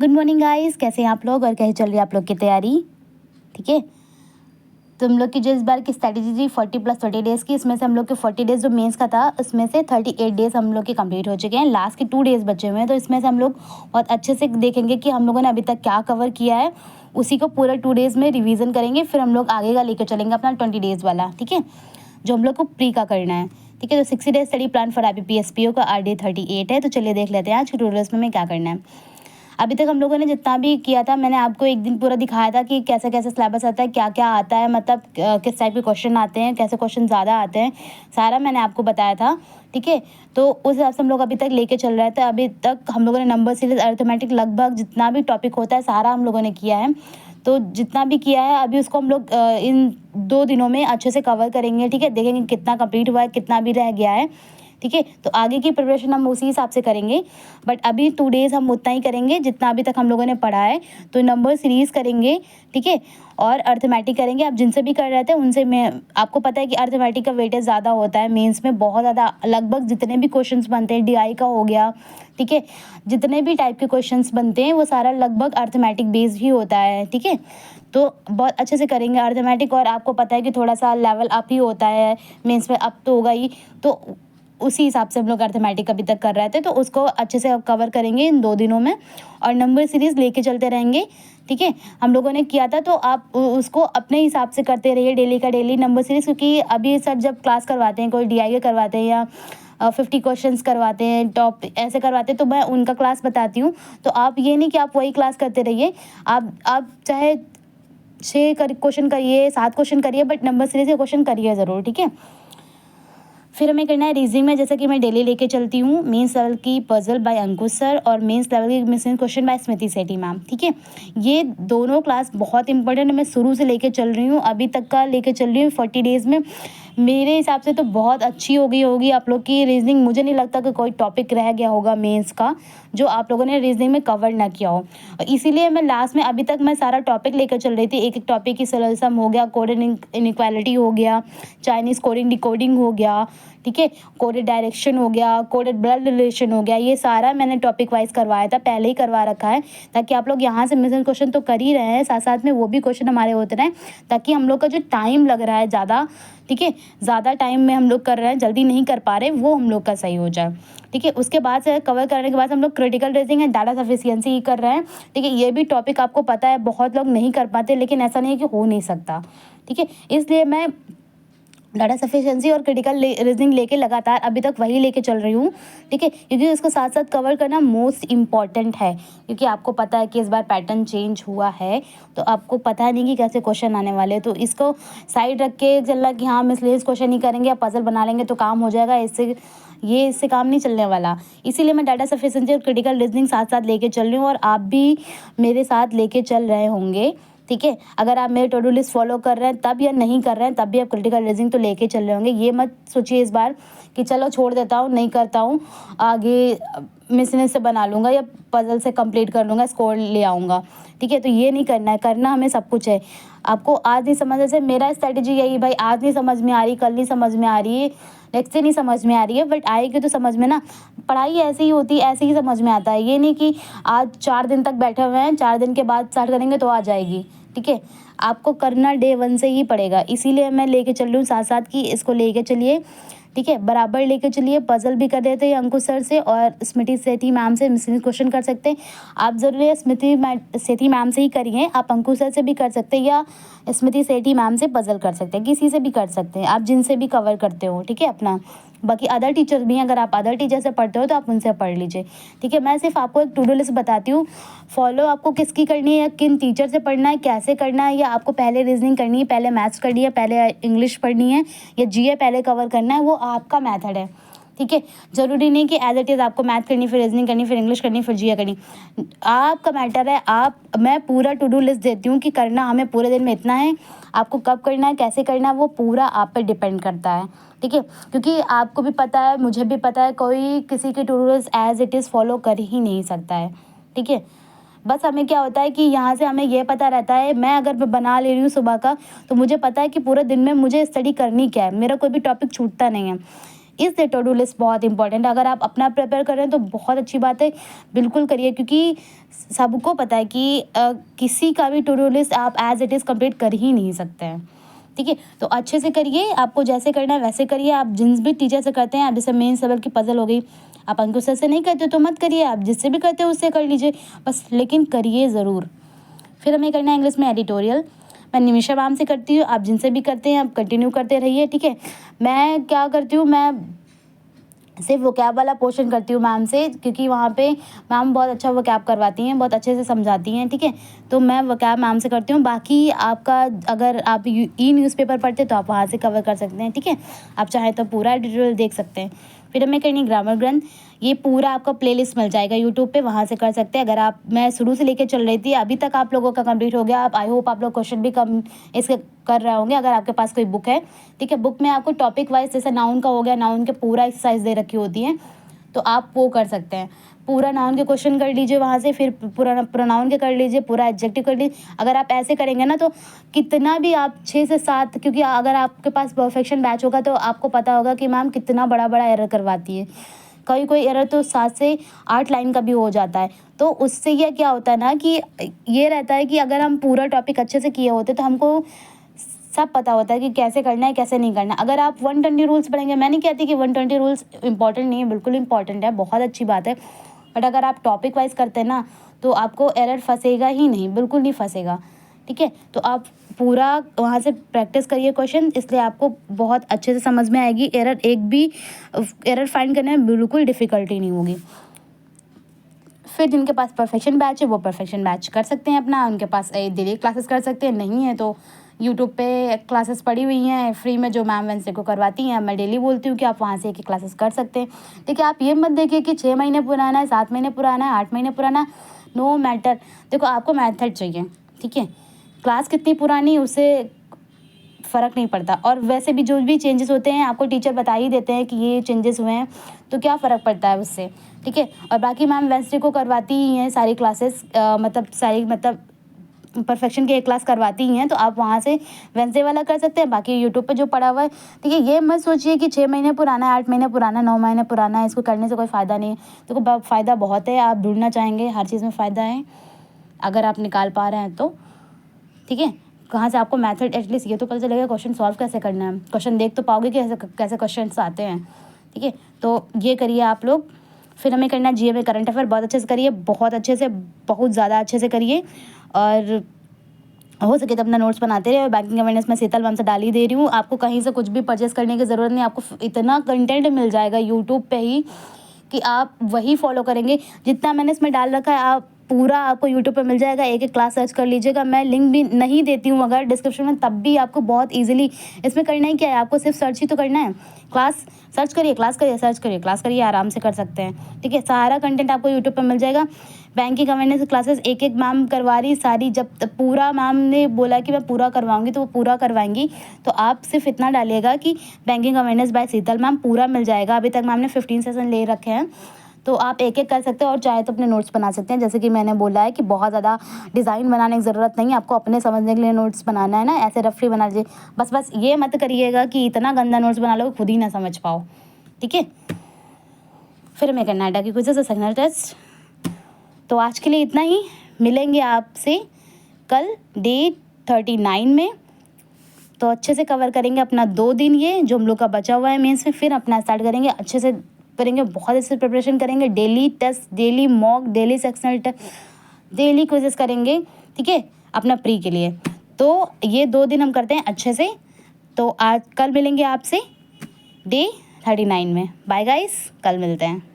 Good morning guys, कैसे हैं आप लोग और कैसे चल रही है आप लोग की तैयारी। ठीक है, तो हम लोग की जो इस बार की स्ट्रैटेजी थी 40+30 डेज़ की, इसमें से हम लोग के 40 डेज़ जो मेंस का था उसमें से 38 डेज़ हम लोग के कंप्लीट हो चुके हैं। लास्ट के 2 डेज़ बचे हुए हैं, तो इसमें से हम लोग बहुत अच्छे से देखेंगे कि हम लोगों ने अभी तक क्या कवर किया है। उसी को पूरा 2 डेज़ में रिवीजन करेंगे, फिर हम लोग आगे का लेकर चलेंगे अपना 20 डेज़ वाला। ठीक है, जो हम लोग को प्री का करना है। ठीक है, तो 60 days study plan for IBPSPO का RD 38 है। तो चलिए देख लेते हैं आज के ट्यूटोरियल्स में हमें क्या करना है। अभी तक हम लोगों ने जितना भी किया था, मैंने आपको एक दिन पूरा दिखाया था कि कैसे कैसे सिलेबस आता है, क्या क्या आता है, मतलब किस टाइप के क्वेश्चन आते हैं, कैसे क्वेश्चन ज़्यादा आते हैं, सारा मैंने आपको बताया था। ठीक है, तो उस हिसाब से हम लोग अभी तक लेके चल रहे थे। अभी तक हम लोगों ने नंबर सीरीज, अरिथमेटिक, लगभग जितना भी टॉपिक होता है सारा हम लोगों ने किया है। तो जितना भी किया है अभी उसको हम लोग इन 2 दिनों में अच्छे से कवर करेंगे। ठीक है, देखेंगे कितना कंप्लीट हुआ है, कितना भी रह गया है। ठीक है, तो आगे की प्रिपरेशन हम उसी हिसाब से करेंगे, बट अभी 2 डेज़ हम उतना ही करेंगे जितना अभी तक हम लोगों ने पढ़ा है। तो नंबर सीरीज़ करेंगे, ठीक है, और अरिथमेटिक करेंगे। आप जिनसे भी कर रहे थे उनसे, मैं आपको पता है कि अरिथमेटिक का वेटेज ज़्यादा होता है मेंस में, बहुत ज़्यादा। लगभग जितने भी क्वेश्चंस बनते हैं, DI का हो गया, ठीक है, जितने भी टाइप के क्वेश्चंस बनते हैं वो सारा लगभग अरिथमेटिक बेस्ड ही होता है। ठीक है, तो बहुत अच्छे से करेंगे अरिथमेटिक। और आपको पता है कि थोड़ा सा लेवल अप ही होता है मेंस में, अप तो होगा ही, तो उसी हिसाब से हम लोग अरिथमेटिक अभी तक कर रहे थे, तो उसको अच्छे से कवर करेंगे इन 2 दिनों में और नंबर सीरीज़ लेके चलते रहेंगे। ठीक है, हम लोगों ने किया था, तो आप उसको अपने हिसाब से करते रहिए, डेली का डेली नंबर सीरीज़। क्योंकि अभी सर जब क्लास करवाते हैं, कोई DI के करवाते हैं या 50 क्वेश्चंस करवाते हैं, टॉप ऐसे करवाते हैं, तो मैं उनका क्लास बताती हूँ। तो आप ये नहीं कि आप वही क्लास करते रहिए, आप चाहे 6 क्वेश्चन करिए, 7 क्वेश्चन करिए, बट नंबर सीरीज़ के क्वेश्चन करिए ज़रूर। ठीक है, फिर हमें करना है रीजनिंग में, जैसे कि मैं डेली लेके चलती हूँ, मेंस लेवल की पजल बाय अंकुश सर और मेंस लेवल की missing question by Smriti Sethi ma'am. ठीक है, ये दोनों क्लास बहुत इंपॉर्टेंट है, मैं शुरू से लेके चल रही हूँ, अभी तक का लेके चल रही हूँ 40 डेज़ में। मेरे हिसाब से तो बहुत अच्छी हो गई होगी आप लोग की रीजनिंग। मुझे नहीं लगता कि कोई टॉपिक रह गया होगा मेंस का जो आप लोगों ने रीजनिंग में कवर ना किया हो। और इसीलिए मैं लास्ट में, अभी तक मैं सारा टॉपिक लेकर चल रही थी, एक एक टॉपिक की सम हो गया, कोडेड इनइक्वालिटी हो गया, चाइनीज़ कोडिंग डिकोडिंग हो गया, ठीक है, कोडेड डायरेक्शन हो गया, कोडेड ब्लड रिलेशन हो गया, ये सारा मैंने टॉपिक वाइज करवाया था, पहले ही करवा रखा है, ताकि आप लोग यहाँ से मिशन क्वेश्चन तो कर ही रहे हैं, साथ साथ में वो भी क्वेश्चन हमारे होते रहें, ताकि हम लोग का जो टाइम लग रहा है ज़्यादा, ठीक है, ज़्यादा टाइम में हम लोग कर रहे हैं, जल्दी नहीं कर पा रहे, वो हम लोग का सही हो जाए। ठीक है, उसके बाद से कवर करने के बाद हम लोग critical reasoning and data sufficiency ही कर रहे हैं। ठीक है, ये भी टॉपिक आपको पता है बहुत लोग नहीं कर पाते, लेकिन ऐसा नहीं है कि हो नहीं सकता। ठीक है, इसलिए मैं डाटा सफिशिएंसी और क्रिटिकल रीजनिंग लेके लगातार अभी तक वही लेके चल रही हूँ। ठीक है, क्योंकि उसको साथ साथ कवर करना मोस्ट इम्पॉर्टेंट है, क्योंकि आपको पता है कि इस बार पैटर्न चेंज हुआ है, तो आपको पता नहीं कि कैसे क्वेश्चन आने वाले हैं। तो इसको साइड रख के चलना कि हाँ मिसलेनियस क्वेश्चन ही करेंगे या पजल बना लेंगे तो काम हो जाएगा, इससे काम नहीं चलने वाला। इसीलिए मैं डाटा सफिशिएंसी और क्रिटिकल रीजनिंग साथ साथ लेके चल रही हूँ, और आप भी मेरे साथ लेके चल रहे होंगे। ठीक है, अगर आप मेरे टू डू लिस्ट फॉलो कर रहे हैं तब, या नहीं कर रहे हैं तब भी आप क्रिटिकल रीजनिंग तो लेके चल रहे होंगे। ये मत सोचिए इस बार कि चलो छोड़ देता हूँ, नहीं करता हूँ, आगे मिसलेनियस से बना लूँगा या पजल से कंप्लीट कर लूँगा, स्कोर ले आऊँगा। ठीक है, तो ये नहीं करना है, करना हमें सब कुछ है। आपको आज नहीं समझ, जैसे मेरा स्ट्रैटेजी यही भाई, आज नहीं समझ में आ रही, कल नहीं समझ में आ रही है, नेक्स्ट डे नहीं समझ में आ रही है, बट आएगी तो समझ में ना। पढ़ाई ऐसे ही होती है, ऐसे ही समझ में आता है। ये नहीं कि आज 4 दिन तक बैठे हुए हैं, 4 दिन के बाद स्टार्ट करेंगे तो आ जाएगी। ठीक है, आपको करना डे 1 से ही पड़ेगा। इसीलिए मैं लेके चल रही हूँ साथ साथ कि इसको लेके चलिए। ठीक है, बराबर लेके चलिए। पजल भी कर देते हैं अंकुश सर से, और स्मृति सेठी मैम से मिसलेनियस क्वेश्चन कर सकते हैं। आप ज़रूर स्मृति सेठी मैम से ही करिए, आप अंकुश सर से भी कर सकते हैं, या स्मृति सेठी मैम से पजल कर सकते हैं, किसी से भी कर सकते हैं, आप जिनसे भी कवर करते हो। ठीक है, अपना बाकी अदर टीचर्स भी हैं, अगर आप अदर टीचर से पढ़ते हो तो आप उनसे पढ़ लीजिए। ठीक है, मैं सिर्फ आपको एक टू डू लिस्ट बताती हूँ, फॉलो आपको किसकी करनी है, या किन टीचर से पढ़ना है, कैसे करना है, या आपको पहले रीजनिंग करनी है, पहले मैथ्स करनी है, पहले इंग्लिश पढ़नी है, या GA पहले कवर करना है, वो आपका मेथड है। ठीक है, ज़रूरी नहीं कि एज इट इज़ आपको मैथ करनी, फिर रीजनिंग करनी, फिर इंग्लिश करनी, फिर GA करनी, आपका मैटर है। मैं पूरा टू डू लिस्ट देती हूँ कि करना हमें पूरे दिन में इतना है, आपको कब करना है, कैसे करना है, वो पूरा आप पे डिपेंड करता है। ठीक है, क्योंकि आपको भी पता है, मुझे भी पता है, कोई किसी के to do list as it is follow कर ही नहीं सकता है। ठीक है, बस हमें क्या होता है कि यहाँ से हमें ये पता रहता है, मैं अगर बना ले रही हूँ सुबह का, तो मुझे पता है कि पूरे दिन में मुझे स्टडी करनी क्या है, मेरा कोई भी टॉपिक छूटता नहीं है। इसलिए टू डू लिस्ट बहुत इंपॉर्टेंट है। अगर आप अपना प्रिपेयर कर रहे हैं तो बहुत अच्छी बात है, बिल्कुल करिए, क्योंकि सबको पता है कि किसी का भी टू डू लिस्ट आप एज इट इज़ कंप्लीट कर ही नहीं सकते हैं। ठीक है, तो अच्छे से करिए, आपको जैसे करना है वैसे करिए। आप जिन भी टीचर से करते हैं, आप जैसे मेंस लेवल की पजल हो गई, आप अंकुर सर से नहीं करते तो मत करिए, आप जिससे भी करते हो उससे कर लीजिए बस, लेकिन करिए ज़रूर। फिर हमें करना है इंग्लिश में एडिटोरियल। मैं निमिषा मैम से करती हूँ, आप जिनसे भी करते हैं आप कंटिन्यू करते रहिए। ठीक है, मैं क्या करती हूँ, मैं सिर्फ वोकैब वाला पोर्शन करती हूँ मैम से, क्योंकि वहाँ पे मैम बहुत अच्छा वोकैब करवाती हैं, बहुत अच्छे से समझाती हैं। ठीक है, तो मैं वोकैब मैम से करती हूँ। बाकी आपका अगर आप ई न्यूज़पेपर पढ़ते तो आप वहाँ से कवर कर सकते हैं। ठीक है, आप चाहें तो पूरा एडिटोरियल देख सकते हैं। फिर हमें करनी ग्रामर ग्रंथ, ये पूरा आपका प्लेलिस्ट मिल जाएगा यूट्यूब पे, वहाँ से कर सकते हैं। अगर आप, मैं शुरू से लेके चल रही थी, अभी तक आप लोगों का कंप्लीट हो गया। आप आई होप आप लोग क्वेश्चन भी कम इसके कर रहे होंगे अगर आपके पास कोई बुक है। ठीक है, बुक में आपको टॉपिक वाइज, जैसे नाउन का हो गया, नाउन के पूरा एक्सरसाइज दे रखी होती है, तो आप वो कर सकते हैं। पूरा नाउन के क्वेश्चन कर लीजिए वहाँ से, फिर पूरा प्रोनाउन के कर लीजिए, पूरा एडजेक्टिव कर लीजिए। अगर आप ऐसे करेंगे ना तो कितना भी आप 6 से 7, क्योंकि अगर आपके पास परफेक्शन बैच होगा तो आपको पता होगा कि मैम कितना बड़ा बड़ा एरर करवाती है। कोई एरर तो 7 से 8 लाइन का भी हो जाता है। तो उससे ये क्या होता है ना कि ये रहता है कि अगर हम पूरा टॉपिक अच्छे से किए होते तो हमको सब पता होता है कि कैसे करना है कैसे नहीं करना। अगर आप 120 रूल्स पढ़ेंगे, मैं नहीं कहती कि 120 रूल्स इंपॉर्टेंट नहीं है, बिल्कुल इंपॉर्टेंट है, बहुत अच्छी बात है, बट अगर आप टॉपिक वाइज करते हैं ना तो आपको एरर फंसेगा ही नहीं, बिल्कुल नहीं फंसेगा। ठीक है, तो आप पूरा वहाँ से प्रैक्टिस करिए क्वेश्चन, इसलिए आपको बहुत अच्छे से समझ में आएगी। एरर फाइंड करने में बिल्कुल डिफ़िकल्टी नहीं होगी। फिर जिनके पास परफेक्शन बैच है वो परफेक्शन बैच कर सकते हैं अपना, उनके पास डेली क्लासेस कर सकते हैं, नहीं है तो यूट्यूब पे क्लासेस पड़ी हुई हैं फ्री में जो मैम वेंसडे को करवाती हैं। मैं डेली बोलती हूँ कि आप वहाँ से एक क्लासेस कर सकते हैं। देखिए, आप ये मत देखिए कि 6 महीने पुराना है, 7 महीने पुराना है, 8 महीने पुराना है, नो मैटर। देखो, आपको मेथड चाहिए। ठीक है, क्लास कितनी पुरानी उससे फ़र्क नहीं पड़ता, और वैसे भी जो भी चेंजेस होते हैं आपको टीचर बता ही देते हैं कि ये चेंजेस हुए हैं, तो क्या फ़र्क पड़ता है उससे। ठीक है, और बाकी मैम वेंसडे को करवाती ही हैं सारी क्लासेस, मतलब परफेक्शन की एक क्लास करवाती ही हैं, तो आप वहाँ से वेंसडे वाला कर सकते हैं, बाकी यूट्यूब पे जो पड़ा हुआ है। ठीक है, ये मत सोचिए कि 6 महीने पुराना है, 8 महीने पुराना है, 9 महीने पुराना है, इसको करने से कोई फ़ायदा नहीं है। देखो, फ़ायदा बहुत है, आप ढूंढना चाहेंगे हर चीज़ में फ़ायदा है अगर आप निकाल पा रहे हैं तो। ठीक है, कहाँ से आपको मेथड एटलीस्ट ये तो पता चलेगा क्वेश्चन सॉल्व कैसे करना है, क्वेश्चन देख तो पाओगे कि कैसे क्वेश्चन आते हैं। ठीक है, तो ये करिए आप लोग। फिर हमें करना है जीए में करंट अफेयर, बहुत अच्छे से करिए, बहुत अच्छे से, बहुत ज़्यादा अच्छे से करिए, और हो सके तो अपना नोट्स बनाते रहे। और बैंकिंग अवेयरनेस में शीतल मैम से डाल ही दे रही हूँ, आपको कहीं से कुछ भी परचेस करने की ज़रूरत नहीं, आपको इतना कंटेंट मिल जाएगा यूट्यूब पे ही कि आप वही फॉलो करेंगे जितना मैंने इसमें डाल रखा है। आप पूरा आपको यूट्यूब पे मिल जाएगा, एक एक क्लास सर्च कर लीजिएगा, मैं लिंक भी नहीं देती हूँ अगर डिस्क्रिप्शन में, तब भी आपको बहुत ईजिली इसमें करना ही क्या है, आपको सिर्फ सर्च ही तो करना है। क्लास सर्च करिए, क्लास करिए, सर्च करिए, क्लास करिए, आराम से कर सकते हैं। ठीक है, सारा कंटेंट आपको यूट्यूब पर मिल जाएगा। बैंकिंग अवेयरनेस क्लासेस एक एक मैम करवा रही सारी, जब पूरा मैम ने बोला कि मैं पूरा करवाऊंगी तो वो पूरा करवाएंगी। तो आप सिर्फ इतना डालिएगा कि banking awareness by Sheetal ma'am, पूरा मिल जाएगा। अभी तक मैम ने 15 सेशन ले रखे हैं, तो आप एक एक कर सकते हैं, और चाहे तो अपने नोट्स बना सकते हैं। जैसे कि मैंने बोला है कि बहुत ज़्यादा डिज़ाइन बनाने की ज़रूरत नहीं है, आपको अपने समझने के लिए नोट्स बनाना है ना, ऐसे रफली बना लीजिए। बस ये मत करिएगा कि इतना गंदा नोट्स बना लो खुद ही ना समझ पाओ। ठीक है, फिर हमें करना है डाकी क्विज़ेस और सेगनल टेस्ट। तो आज के लिए इतना ही, मिलेंगे आपसे कल डे 39 में। तो अच्छे से कवर करेंगे अपना 2 दिन ये जो हम लोग का बचा हुआ है मेंस में, फिर अपना स्टार्ट करेंगे, अच्छे से करेंगे, बहुत अच्छे से प्रिपरेशन करेंगे, daily test, daily mock, daily sectional test, daily quizzes करेंगे। ठीक है, अपना प्री के लिए। तो ये 2 दिन हम करते हैं अच्छे से। तो आज कल मिलेंगे आपसे डे 39 में। बाय गाइस, कल मिलते हैं।